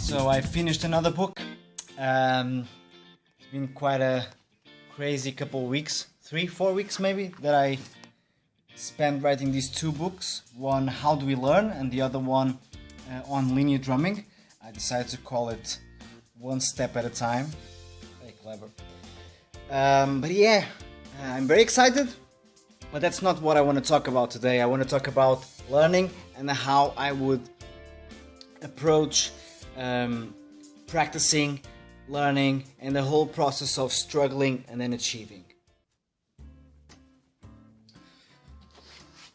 So I finished another book. It's been quite a crazy couple of weeks, 3-4 weeks maybe, that I spent writing these two books. One, How Do We Learn, and the other one on linear drumming. I decided to call it One Step at a Time. Very clever. But yeah, I'm very excited. But that's not what I want to talk about today. I want to talk about learning and how I would approach practicing, learning, and the whole process of struggling and then achieving.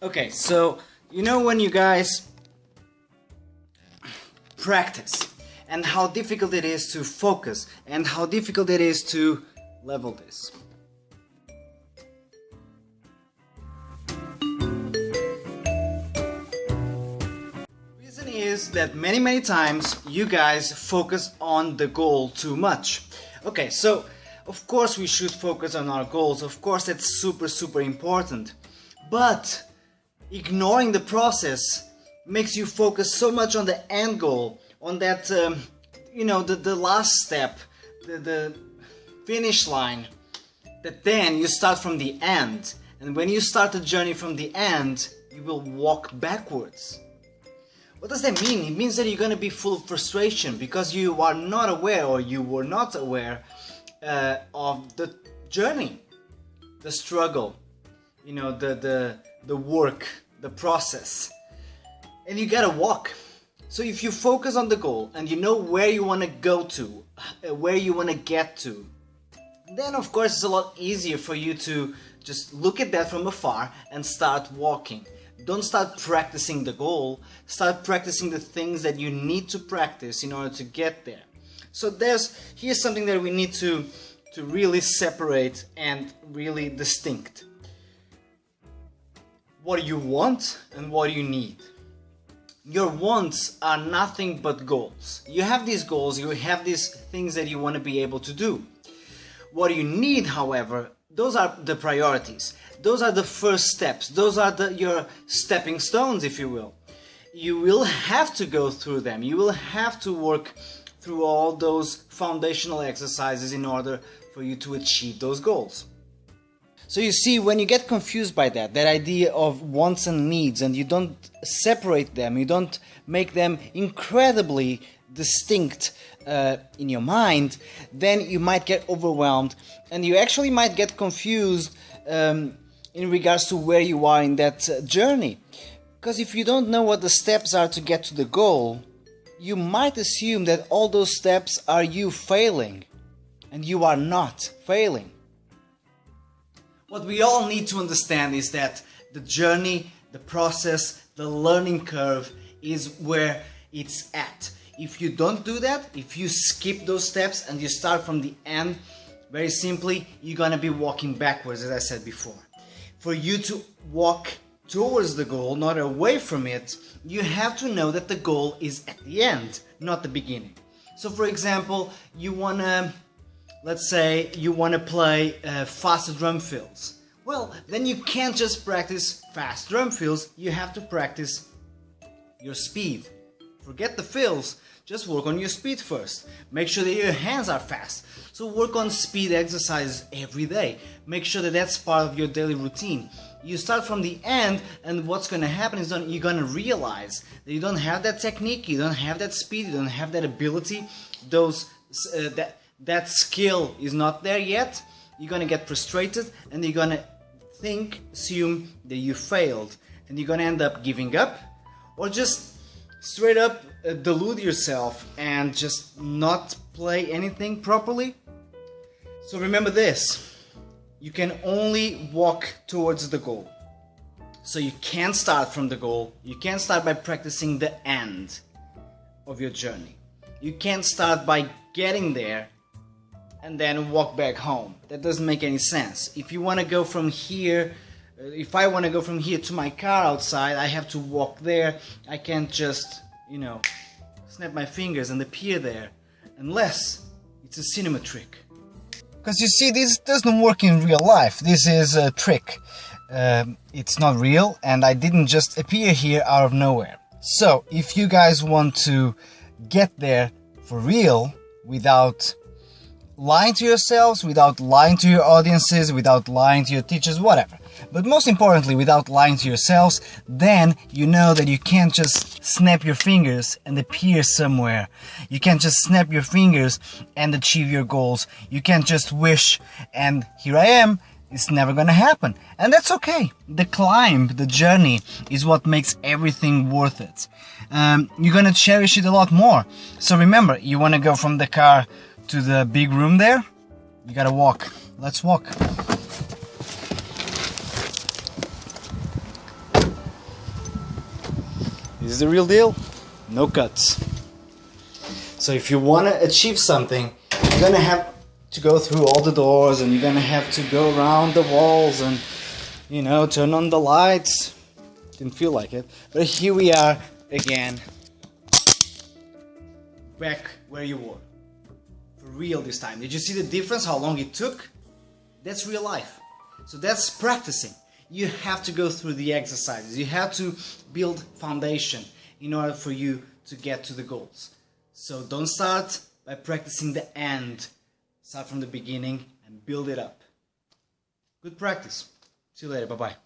Okay, so you know when you guys practice and how difficult it is to focus and how difficult it is to level this. Is that many times you guys focus on the goal too much. Okay, so of course we should focus on our goals, of course that's super important, but ignoring the process makes you focus so much on the end goal, on that the last step, the finish line, that then you start from the end, and when you start the journey from the end you will walk backwards. What does that mean? It means that you're going to be full of frustration because you are not aware, or you were not aware of the journey, the struggle, the work, the process. And you gotta walk. So if you focus on the goal and you know where you want to go to, where you want to get to, then of course it's a lot easier for you to just look at that from afar and start walking. Don't start practicing the goal, start practicing the things that you need to practice in order to get there. So here's something that we need to really separate and really distinct. What do you want and what do you need? Your wants are nothing but goals. You have these goals, you have these things that you want to be able to do. What you need, however, those are the priorities. Those are the first steps. Those are your stepping stones, if you will. You will have to go through them. You will have to work through all those foundational exercises in order for you to achieve those goals. So you see, when you get confused by that idea of wants and needs, and you don't separate them, you don't make them incredibly distinct in your mind, then you might get overwhelmed and you actually might get confused in regards to where you are in that journey. Because if you don't know what the steps are to get to the goal, you might assume that all those steps are you failing, and you are not failing. What we all need to understand is that the journey, the process, the learning curve is where it's at. If you don't do that, if you skip those steps and you start from the end, very simply, you're gonna be walking backwards, as I said before. For you to walk towards the goal, not away from it, you have to know that the goal is at the end, not the beginning. So for example, let's say you wanna play faster drum fills. Well, then you can't just practice fast drum fills, you have to practice your speed. Forget the fills, just work on your speed first. Make sure that your hands are fast. So work on speed exercises every day. Make sure that that's part of your daily routine. You start from the end, and what's going to happen is you're going to realize that you don't have that technique, you don't have that speed, you don't have that ability, that skill is not there yet. You're going to get frustrated, and you're going to assume that you failed, and you're going to end up giving up, or just straight up delude yourself and just not play anything properly. So remember this, you can only walk towards the goal. So you can't start from the goal, you can't start by practicing the end of your journey. You can't start by getting there and then walk back home. That doesn't make any sense. If you want to go from here, if I want to go from here to my car outside, I have to walk there. I can't just, snap my fingers and appear there, unless it's a cinema trick. Because you see, this doesn't work in real life. This is a trick. it's not real, and I didn't just appear here out of nowhere. So if you guys want to get there for real, without lying to yourselves, without lying to your audiences, without lying to your teachers, whatever, but most importantly without lying to yourselves, then you know that you can't just snap your fingers and appear somewhere. You can't just snap your fingers and achieve your goals. You can't just wish and here I am. It's never gonna happen, and that's okay. The climb, the journey is what makes everything worth it. You're gonna cherish it a lot more. So remember, you wanna go from the car to the big room there, you gotta walk. Let's walk. This is the real deal, no cuts. So if you wanna achieve something, you're gonna have to go through all the doors, and you're gonna have to go around the walls and, you know, turn on the lights. Didn't feel like it, but here we are again, back where you were. For real this time. Did you see the difference, how long it took? That's real life. So that's practicing. You have to go through the exercises. You have to build foundation in order for you to get to the goals. So don't start by practicing the end. Start from the beginning and build it up. Good practice. See you later. Bye-bye.